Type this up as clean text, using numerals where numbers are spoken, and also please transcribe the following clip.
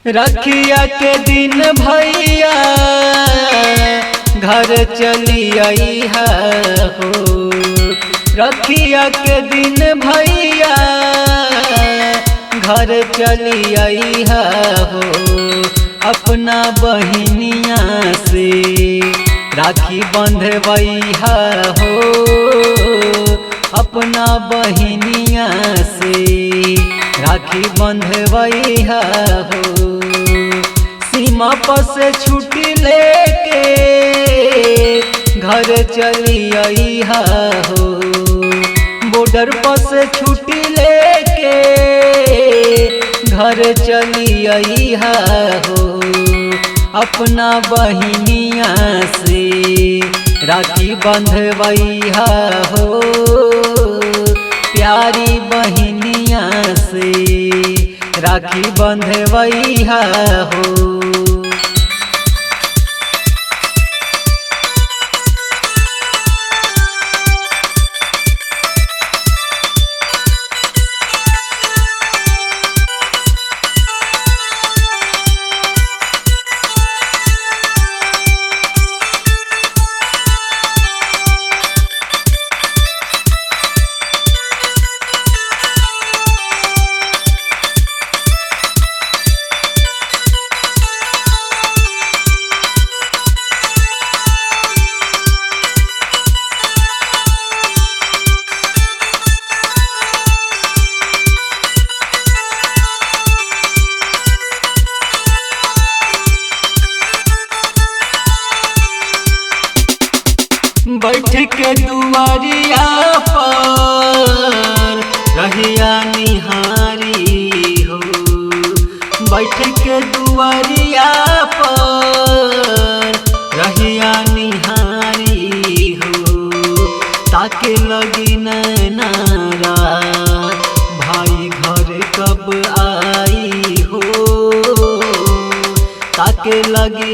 रखिया के दिन भैया घर चली आई हो। रखिया के दिन भैया घर चली आई हो। अपना बहिनिया से राखी बंधवैया हो। अपना बहिनिया से राखी बंधवैया हो। सीमा पर से छुट्टी लेके घर चली आई हो। बॉर्डर पर से छुट्टी लेके घर चली आई हो। अपना बहिनिया से राखी बंधवैया हो। प्यारी बहिनिया से राखी बंधवैया हो। बैठ के दुआरिया पर रहिया निहारी हो। बैठ के दुआरिया पर रहिया निहारी हो। ताके लगी नारा भाई घर कब आई हो। ताके लगी